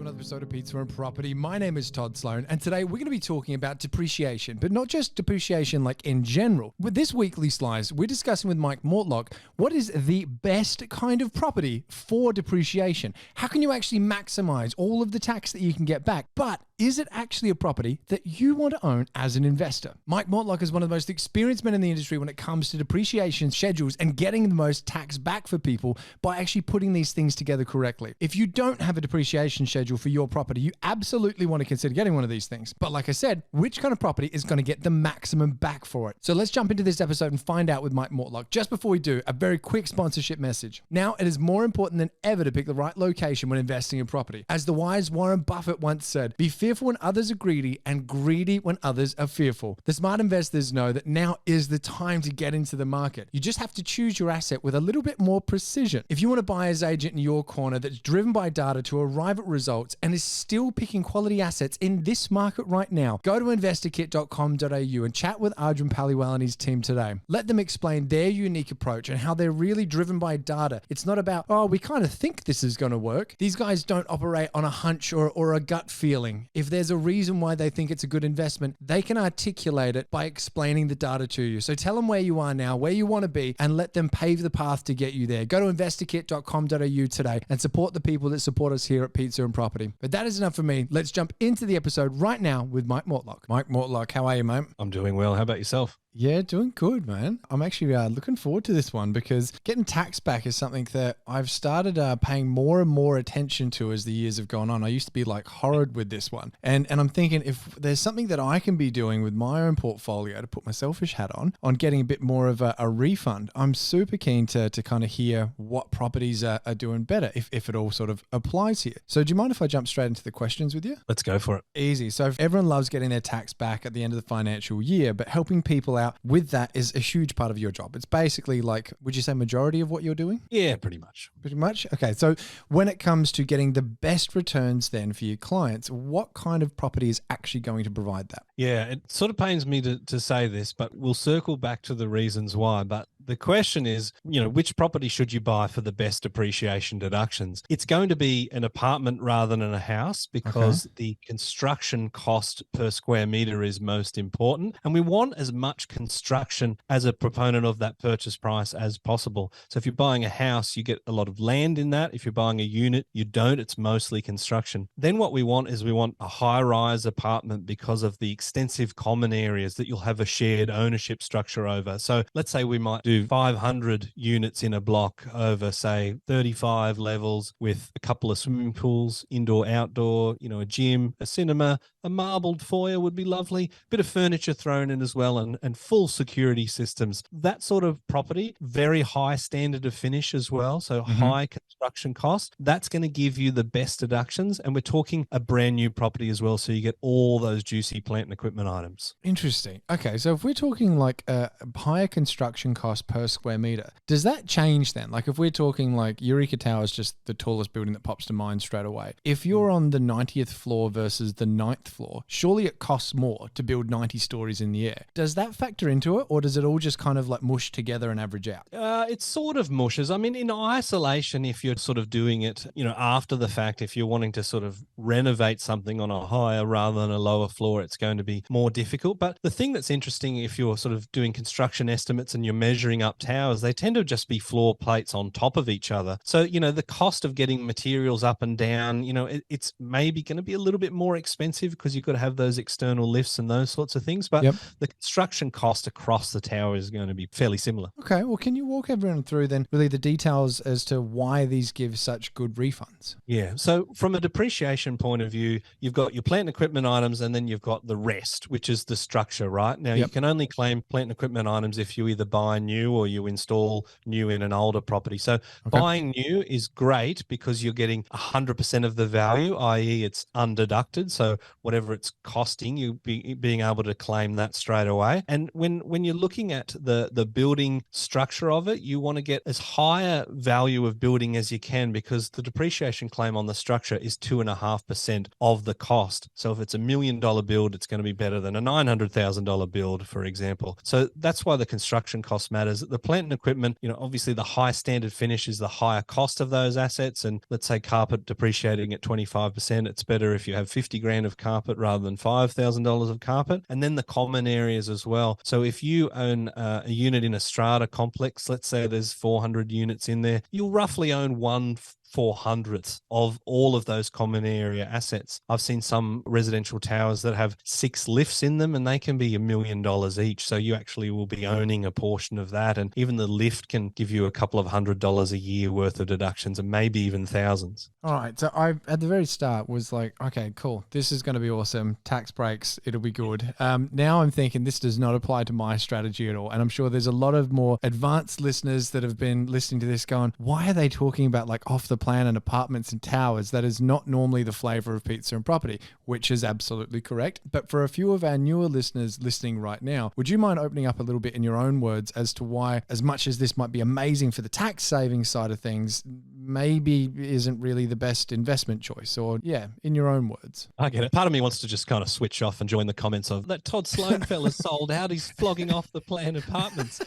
to another episode of Pizza and Property. My name is Todd Sloan, and today we're going to be talking about depreciation, but not just depreciation like in general. With this weekly slice, we're discussing with Mike Mortlock what is the best kind of property for depreciation. How can you actually maximize all of the tax that you can get back? But is it actually a property that you want to own as an investor? Mike Mortlock is one of the most experienced men in the industry when it comes to depreciation schedules and getting the most tax back for people by actually putting these things together correctly. If you don't have a depreciation schedule for your property, you absolutely want to consider getting one of these things. But like I said, which kind of property is going to get the maximum back for it? So let's jump into this episode and find out with Mike Mortlock. Just before we do, a very quick sponsorship message. Now, it is more important than ever to pick the right location when investing in property. As the wise Warren Buffett once said, be fearful when others are greedy and greedy when others are fearful. The smart investors know that now is the time to get into the market. You just have to choose your asset with a little bit more precision. If you want a buyer's agent in your corner that's driven by data to arrive at results and is still picking quality assets in this market right now, go to investorkit.com.au and chat with Arjun Paliwal and his team today. Let them explain their unique approach and how they're really driven by data. It's not about, oh, we kind of think this is going to work. These guys don't operate on a hunch or a gut feeling. If there's a reason why they think it's a good investment, they can articulate it by explaining the data to you. So tell them where you are now, where you want to be, and let them pave the path to get you there. Go to investorkit.com.au today and support the people that support us here at Pizza and Property. But that is enough for me. Let's jump into the episode right now with Mike Mortlock. Mike Mortlock, how are you, mate? I'm doing well. How about yourself? Yeah, doing good, man. I'm actually looking forward to this one because getting tax back is something that I've started paying more and more attention to as the years have gone on. I used to be like horrid with this one. And I'm thinking if there's something that I can be doing with my own portfolio to put my selfish hat on getting a bit more of a refund, I'm super keen to kind of hear what properties are doing better, if it all sort of applies here. So do you mind if I jump straight into the questions with you? Let's go for it. Easy. So everyone loves getting their tax back at the end of the financial year, but helping people out with that is a huge part of your job. It's basically like, would you say majority of what you're doing? Yeah, pretty much. Pretty much? Okay. So when it comes to getting the best returns then for your clients, what kind of property is actually going to provide that? Yeah, it sort of pains me to say this, but we'll circle back to the reasons why. But the question is, which property should you buy for the best depreciation deductions? It's going to be an apartment rather than a house because the construction cost per square meter is most important. And we want as much construction as a proponent of that purchase price as possible. So if you're buying a house, you get a lot of land in that. If you're buying a unit, you don't. It's mostly construction. Then what we want is a high-rise apartment because of the extensive common areas that you'll have a shared ownership structure over. So let's say we might do 500 units in a block over, say, 35 levels with a couple of swimming pools, indoor, outdoor, a gym, a cinema, a marbled foyer would be lovely, bit of furniture thrown in as well, and full security systems. That sort of property, very high standard of finish as well, so high construction cost. That's going to give you the best deductions, and we're talking a brand new property as well, so you get all those juicy plant and equipment items. Interesting. Okay, so if we're talking like a higher construction cost per square meter, does that change then? Like if we're talking like Eureka Tower is just the tallest building that pops to mind straight away. If you're on the 90th floor versus the 9th floor, surely it costs more to build 90 stories in the air. Does that factor into it, or does it all just kind of like mush together and average out? It sort of mushes. I mean, in isolation, if you're sort of doing it, after the fact, if you're wanting to sort of renovate something on a higher rather than a lower floor, it's going to be more difficult. But the thing that's interesting, if you're sort of doing construction estimates and you're measuring up towers, they tend to just be floor plates on top of each other. So, the cost of getting materials up and down, it's maybe going to be a little bit more expensive because you've got to have those external lifts and those sorts of things. But the construction cost across the tower is going to be fairly similar. Okay. Well, can you walk everyone through then really the details as to why these give such good refunds? Yeah. So from a depreciation point of view, you've got your plant and equipment items, and then you've got the rest, which is the structure, right? Now, you can only claim plant and equipment items if you either buy new or you install new in an older property. So buying new is great because you're getting 100% of the value, i.e. it's undeducted. So whatever it's costing, you being able to claim that straight away. And when you're looking at the building structure of it, you want to get as high a value of building as you can, because the depreciation claim on the structure is 2.5% of the cost. So if it's $1 million build, it's going to be better than a $900,000 build, for example. So that's why the construction cost matters. The plant and equipment, obviously the high standard finish is the higher cost of those assets. And let's say carpet depreciating at 25%, it's better if you have 50 grand of carpet rather than $5,000 of carpet. And then the common areas as well. So if you own a unit in a strata complex, let's say there's 400 units in there, you'll roughly own 1/400th of all of those common area assets. I've seen some residential towers that have 6 lifts in them, and they can be $1 million each. So you actually will be owning a portion of that. And even the lift can give you a couple of $100 a year worth of deductions, and maybe even thousands. All right. So I, at the very start, was like, okay, cool. This is going to be awesome. Tax breaks. It'll be good. Now I'm thinking this does not apply to my strategy at all. And I'm sure there's a lot of more advanced listeners that have been listening to this going, why are they talking about like off the plan and apartments and towers? That is not normally the flavor of Pizza and Property, which is absolutely correct. But for a few of our newer listeners listening right now, would you mind opening up a little bit in your own words as to why, as much as this might be amazing for the tax saving side of things, maybe isn't really the best investment choice? Or in your own words. I get it. Part of me wants to just kind of switch off and join the comments of that Todd Sloan fella's sold out. He's flogging off the planned apartments.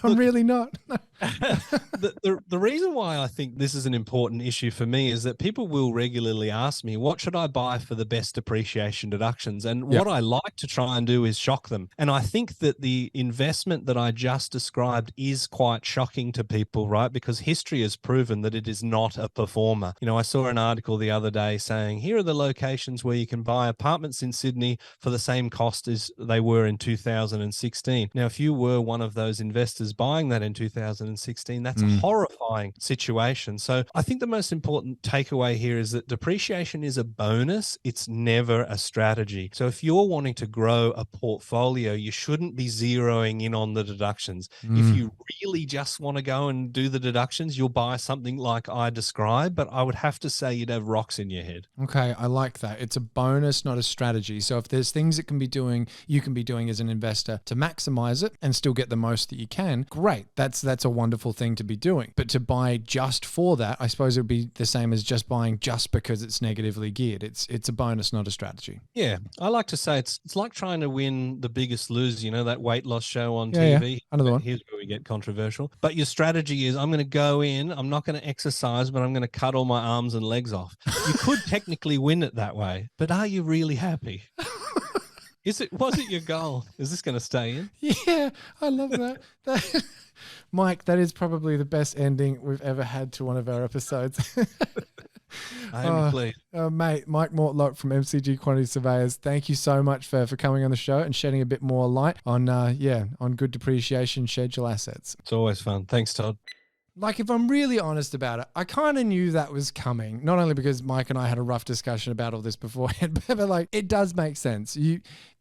I'm really not. The reason why I think this is an important issue for me is that people will regularly ask me, what should I buy for the best depreciation deductions? And what I like to try and do is shock them. And I think that the investment that I just described is quite shocking to people, right? Because history has proven that it is not a performer. I saw an article the other day saying, here are the locations where you can buy apartments in Sydney for the same cost as they were in 2016. Now, if you were one of those investors buying that in 2016, that's a horrifying situation. So I think the most important takeaway here is that depreciation is a bonus. It's never a strategy. So if you're wanting to grow a portfolio, you shouldn't be zeroing in on the deductions. If you really just want to go and do the deductions, you'll buy something like I described, but I would have to say you'd have rocks in your head. Okay, I like that. It's a bonus, not a strategy. So if there's things that you can be doing as an investor to maximize it and still get the most that you can, great. That's a wonderful thing to be doing. But to buy just for that, I suppose it would be the same as just buying just because it's negatively geared. It's a bonus, not a strategy. Yeah, I like to say it's like trying to win The Biggest Loser, that weight loss show on TV. Yeah. Another one. Here's where we get controversial. But your strategy is, I'm going to go in, I'm not going to exercise, but I'm going to cut all my arms and legs off. You could technically win it that way, but are you really happy? Was it your goal? Is this going to stay in? Yeah, I love that. Mike, that is probably the best ending we've ever had to one of our episodes. I am pleased. Mate, Mike Mortlock from MCG Quantity Surveyors, thank you so much for coming on the show and shedding a bit more light on good depreciation schedule assets. It's always fun. Thanks, Todd. Like, if I'm really honest about it, I kind of knew that was coming, not only because Mike and I had a rough discussion about all this beforehand, but like, it does make sense.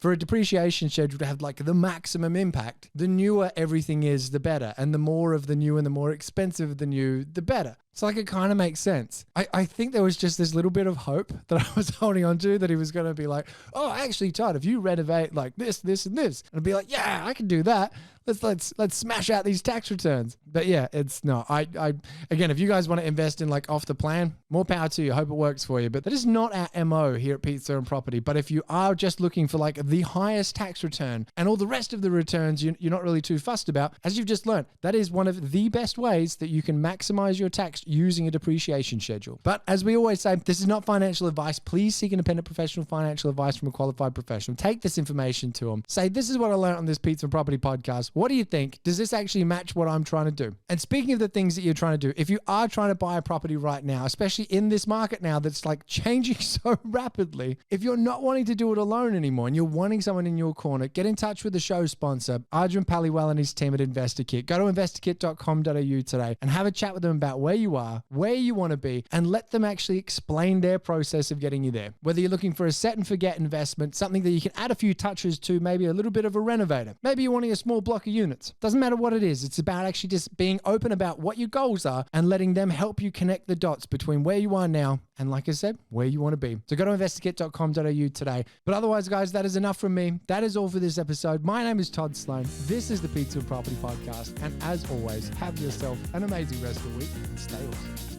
For a depreciation schedule to have like the maximum impact, the newer everything is, the better. And the more of the new and the more expensive the new, the better. So like, it kind of makes sense. I think there was just this little bit of hope that I was holding on to, that he was going to be like, oh, actually, Todd, if you renovate like this, this, and this, and I'd be like, yeah, I can do that. Let's smash out these tax returns. But yeah, it's not. I again, if you guys want to invest in like off the plan, more power to you. Hope it works for you. But that is not our MO here at Pizza and Property. But if you are just looking for like the highest tax return and all the rest of the returns you're not really too fussed about, as you've just learned, that is one of the best ways that you can maximize your tax using a depreciation schedule. But as we always say, this is not financial advice. Please seek independent professional financial advice from a qualified professional. Take this information to them. Say, this is what I learned on this Pizza and Property podcast. What do you think? Does this actually match what I'm trying to do? And speaking of the things that you're trying to do, if you are trying to buy a property right now, especially in this market now that's like changing so rapidly, if you're not wanting to do it alone anymore and you're wanting someone in your corner, get in touch with the show sponsor, Arjun Paliwal and his team at InvestorKit. Go to investorkit.com.au today and have a chat with them about where you are, where you want to be, and let them actually explain their process of getting you there. Whether you're looking for a set and forget investment, something that you can add a few touches to, maybe a little bit of a renovator, maybe you're wanting a small block of units. Doesn't matter what it is. It's about actually just being open about what your goals are and letting them help you connect the dots between where you are now and like I said, where you want to be. So go to investigate.com.au today. But otherwise, guys, that is enough from me. That is all for this episode. My name is Todd Sloan. This is the Pizza and Property Podcast. And as always, have yourself an amazing rest of the week and stay awesome.